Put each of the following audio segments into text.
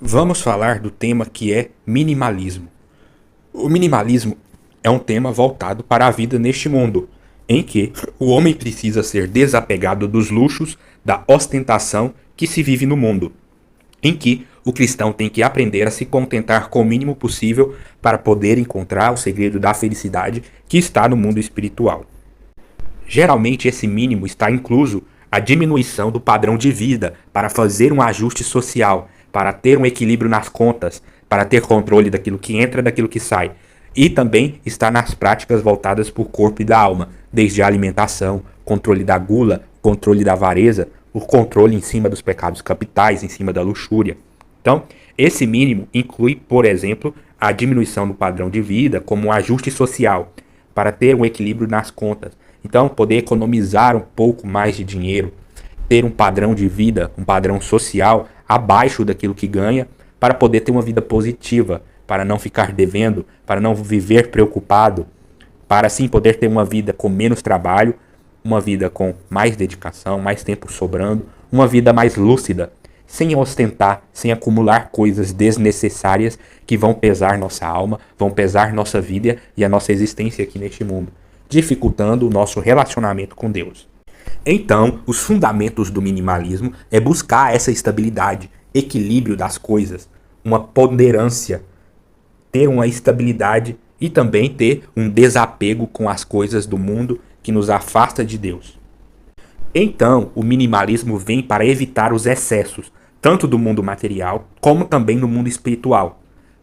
Vamos falar do tema que é minimalismo. O minimalismo é um tema voltado para a vida neste mundo, em que o homem precisa ser desapegado dos luxos, da ostentação que se vive no mundo, em que o cristão tem que aprender a se contentar com o mínimo possível para poder encontrar o segredo da felicidade que está no mundo espiritual. Geralmente esse mínimo está incluso a diminuição do padrão de vida para fazer um ajuste social, para ter um equilíbrio nas contas, para ter controle daquilo que entra e daquilo que sai. E também está nas práticas voltadas para o corpo e da alma, desde a alimentação, controle da gula, controle da avareza, o controle em cima dos pecados capitais, em cima da luxúria. Então, esse mínimo inclui, por exemplo, a diminuição do padrão de vida como um ajuste social, para ter um equilíbrio nas contas. Então, poder economizar um pouco mais de dinheiro, ter um padrão de vida, um padrão social abaixo daquilo que ganha, para poder ter uma vida positiva, para não ficar devendo, para não viver preocupado, para assim poder ter uma vida com menos trabalho, uma vida com mais dedicação, mais tempo sobrando, uma vida mais lúcida, sem ostentar, sem acumular coisas desnecessárias que vão pesar nossa alma, vão pesar nossa vida e a nossa existência aqui neste mundo, dificultando o nosso relacionamento com Deus. Então, os fundamentos do minimalismo é buscar essa estabilidade, equilíbrio das coisas, uma ponderância, ter uma estabilidade e também ter um desapego com as coisas do mundo que nos afasta de Deus. Então, o minimalismo vem para evitar os excessos, tanto do mundo material como também no mundo espiritual,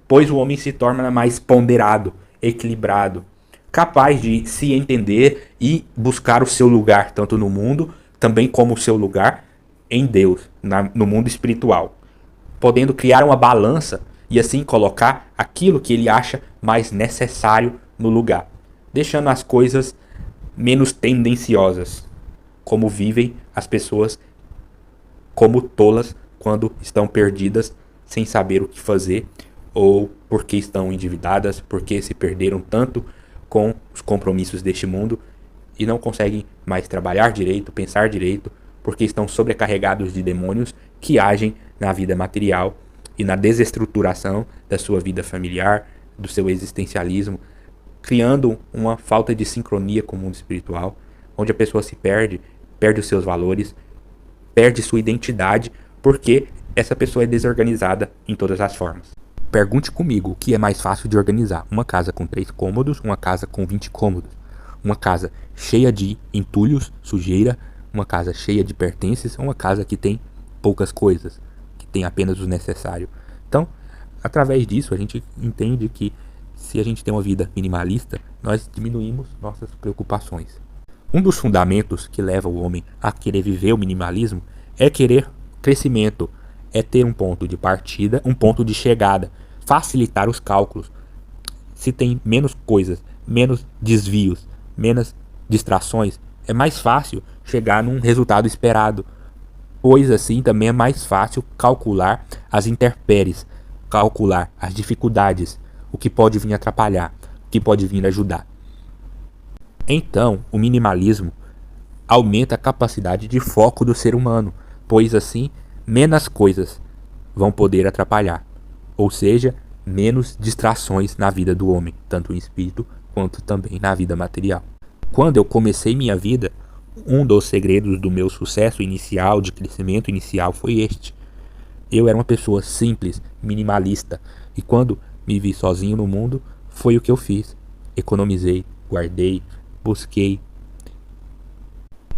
pois o homem se torna mais ponderado, equilibrado, capaz de se entender e buscar o seu lugar, tanto no mundo, também como o seu lugar em Deus, no mundo espiritual, podendo criar uma balança e assim colocar aquilo que ele acha mais necessário no lugar, deixando as coisas menos tendenciosas, como vivem as pessoas como tolas quando estão perdidas, sem saber o que fazer, ou porque estão endividadas, porque se perderam tanto com os compromissos deste mundo e não conseguem mais trabalhar direito, pensar direito, porque estão sobrecarregados de demônios que agem na vida material e na desestruturação da sua vida familiar, do seu existencialismo, criando uma falta de sincronia com o mundo espiritual, onde a pessoa se perde, perde os seus valores, perde sua identidade, porque essa pessoa é desorganizada em todas as formas. Pergunte comigo o que é mais fácil de organizar: uma casa com 3 cômodos, uma casa com 20 cômodos, uma casa cheia de entulhos, sujeira, uma casa cheia de pertences, ou uma casa que tem poucas coisas, que tem apenas o necessário. Então, através disso, a gente entende que se a gente tem uma vida minimalista, nós diminuímos nossas preocupações. Um dos fundamentos que leva o homem a querer viver o minimalismo é querer crescimento, é ter um ponto de partida, um ponto de chegada, facilitar os cálculos. Se tem menos coisas, menos desvios, menos distrações, é mais fácil chegar num resultado esperado, pois assim também é mais fácil calcular as intempéries, calcular as dificuldades, o que pode vir atrapalhar, o que pode vir ajudar. Então, o minimalismo aumenta a capacidade de foco do ser humano, pois assim, menos coisas vão poder atrapalhar, ou seja, menos distrações na vida do homem, tanto em espírito quanto também na vida material. Quando eu comecei minha vida, um dos segredos do meu sucesso inicial, de crescimento inicial, foi este. Eu era uma pessoa simples, minimalista, e quando me vi sozinho no mundo, foi o que eu fiz. Economizei, guardei, busquei.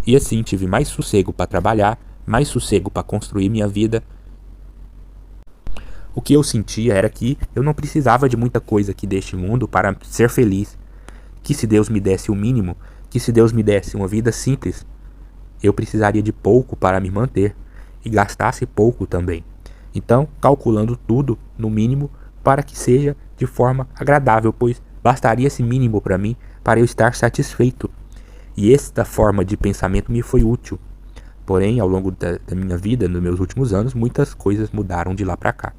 E assim tive mais sossego para trabalhar, mais sossego para construir minha vida. O que eu sentia era que eu não precisava de muita coisa aqui deste mundo para ser feliz. Que se Deus me desse o mínimo, que se Deus me desse uma vida simples, eu precisaria de pouco para me manter e gastasse pouco também. Então, calculando tudo no mínimo para que seja de forma agradável, pois bastaria esse mínimo para mim para eu estar satisfeito. E esta forma de pensamento me foi útil. Porém, ao longo da minha vida, nos meus últimos anos, muitas coisas mudaram de lá para cá.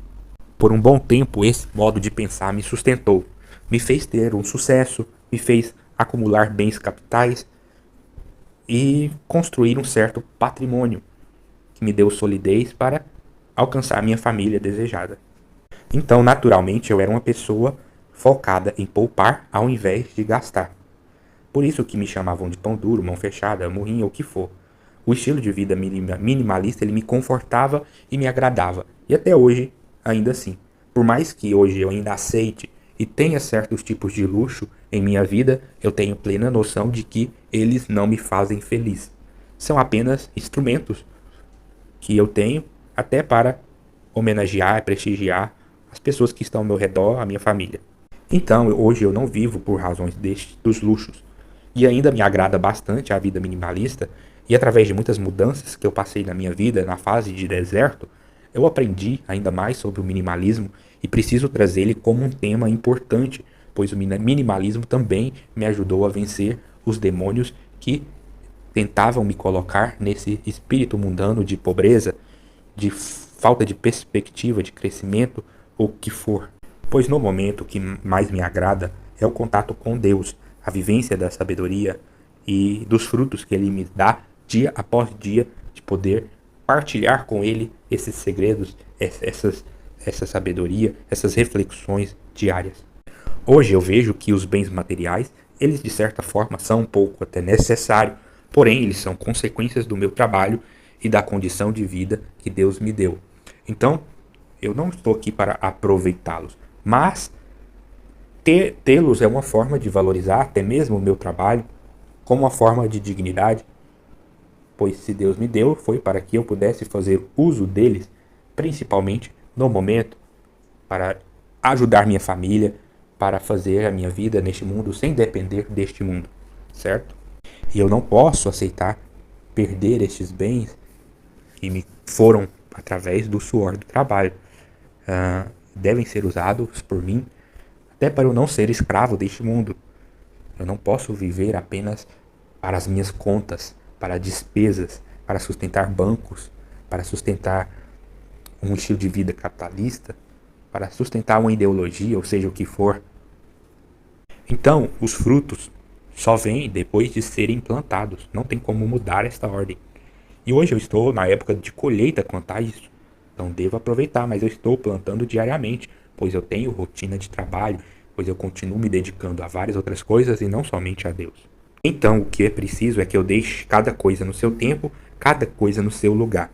Por um bom tempo, esse modo de pensar me sustentou, me fez ter um sucesso, me fez acumular bens capitais e construir um certo patrimônio que me deu solidez para alcançar a minha família desejada. Então, naturalmente, eu era uma pessoa focada em poupar ao invés de gastar. Por isso que me chamavam de pão duro, mão fechada, murrinho ou o que for. O estilo de vida minimalista ele me confortava e me agradava. E até hoje, ainda assim. Por mais que hoje eu ainda aceite e tenha certos tipos de luxo em minha vida, eu tenho plena noção de que eles não me fazem feliz. São apenas instrumentos que eu tenho até para homenagear e prestigiar as pessoas que estão ao meu redor, a minha família. Então, hoje eu não vivo por razões dos luxos. E ainda me agrada bastante a vida minimalista, e através de muitas mudanças que eu passei na minha vida, na fase de deserto, eu aprendi ainda mais sobre o minimalismo e preciso trazer ele como um tema importante, pois o minimalismo também me ajudou a vencer os demônios que tentavam me colocar nesse espírito mundano de pobreza, de falta de perspectiva, de crescimento, ou o que for. Pois no momento que mais me agrada é o contato com Deus, a vivência da sabedoria e dos frutos que Ele me dá dia após dia, de poder partilhar com Ele esses segredos, essa sabedoria, essas reflexões diárias. Hoje eu vejo que os bens materiais, eles de certa forma são um pouco até necessários, porém eles são consequências do meu trabalho e da condição de vida que Deus me deu. Então, eu não estou aqui para aproveitá-los, mas tê-los é uma forma de valorizar até mesmo o meu trabalho, como uma forma de dignidade, pois se Deus me deu, foi para que eu pudesse fazer uso deles, principalmente no momento, para ajudar minha família, para fazer a minha vida neste mundo sem depender deste mundo, certo? E eu não posso aceitar perder estes bens que me foram através do suor do trabalho. Devem ser usados por mim até para eu não ser escravo deste mundo. Eu não posso viver apenas para as minhas contas, para despesas, para sustentar bancos, para sustentar um estilo de vida capitalista, para sustentar uma ideologia, ou seja, o que for. Então, os frutos só vêm depois de serem plantados. Não tem como mudar esta ordem. E hoje eu estou na época de colheita quanto a isso. Então devo aproveitar, mas eu estou plantando diariamente, pois eu tenho rotina de trabalho, pois eu continuo me dedicando a várias outras coisas e não somente a Deus. Então o que é preciso é que eu deixe cada coisa no seu tempo, cada coisa no seu lugar.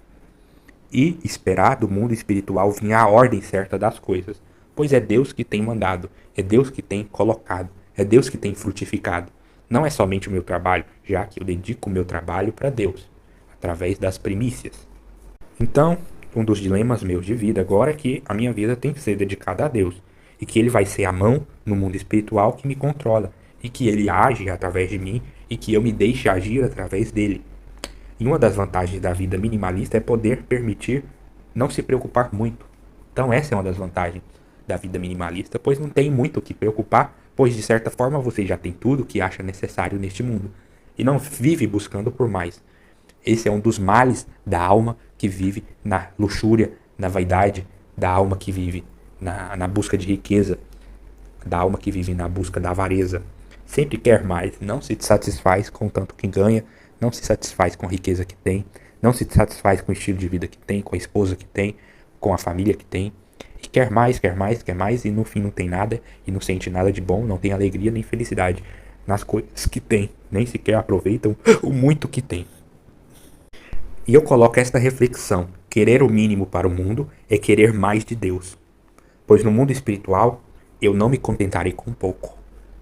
E esperar do mundo espiritual vir a ordem certa das coisas, pois é Deus que tem mandado, é Deus que tem colocado, é Deus que tem frutificado. Não é somente o meu trabalho, já que eu dedico o meu trabalho para Deus, através das primícias. Então, um dos dilemas meus de vida agora é que a minha vida tem que ser dedicada a Deus, e que Ele vai ser a mão no mundo espiritual que me controla, e que Ele age através de mim, e que eu me deixe agir através dele. E uma das vantagens da vida minimalista é poder permitir não se preocupar muito. Então essa é uma das vantagens da vida minimalista, pois não tem muito o que preocupar, pois de certa forma você já tem tudo o que acha necessário neste mundo, e não vive buscando por mais. Esse é um dos males da alma que vive na luxúria, na vaidade, da alma que vive na busca de riqueza, da alma que vive na busca da avareza. Sempre quer mais, não se satisfaz com o tanto que ganha, não se satisfaz com a riqueza que tem, não se satisfaz com o estilo de vida que tem, com a esposa que tem, com a família que tem. E quer mais, quer mais, quer mais, e no fim não tem nada, e não sente nada de bom, não tem alegria nem felicidade nas coisas que tem, nem sequer aproveitam o muito que tem. E eu coloco esta reflexão: querer o mínimo para o mundo é querer mais de Deus. Pois no mundo espiritual, eu não me contentarei com pouco.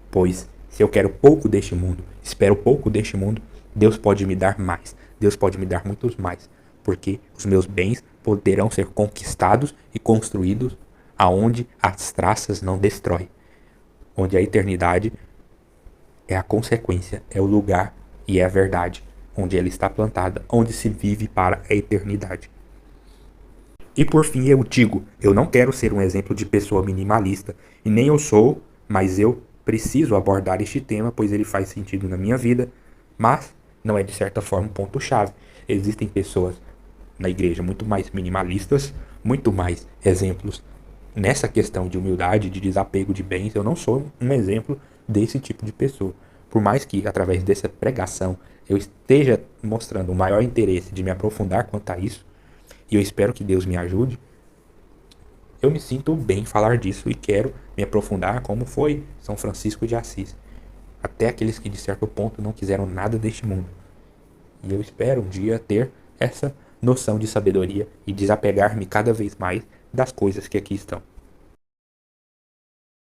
Pois se eu quero pouco deste mundo, espero pouco deste mundo, Deus pode me dar mais. Deus pode me dar muitos mais. Porque os meus bens poderão ser conquistados e construídos aonde as traças não destroem. Onde a eternidade é a consequência, é o lugar e é a verdade. Onde ela está plantada, onde se vive para a eternidade. E por fim eu digo, eu não quero ser um exemplo de pessoa minimalista, e nem eu sou, mas eu preciso abordar este tema, pois ele faz sentido na minha vida, mas não é de certa forma um ponto-chave. Existem pessoas na igreja muito mais minimalistas, muito mais exemplos nessa questão de humildade, de desapego de bens. Eu não sou um exemplo desse tipo de pessoa. Por mais que através dessa pregação eu esteja mostrando o maior interesse de me aprofundar quanto a isso, e eu espero que Deus me ajude, eu me sinto bem em falar disso e quero me aprofundar como foi São Francisco de Assis. Até aqueles que de certo ponto não quiseram nada deste mundo. E eu espero um dia ter essa noção de sabedoria e desapegar-me cada vez mais das coisas que aqui estão.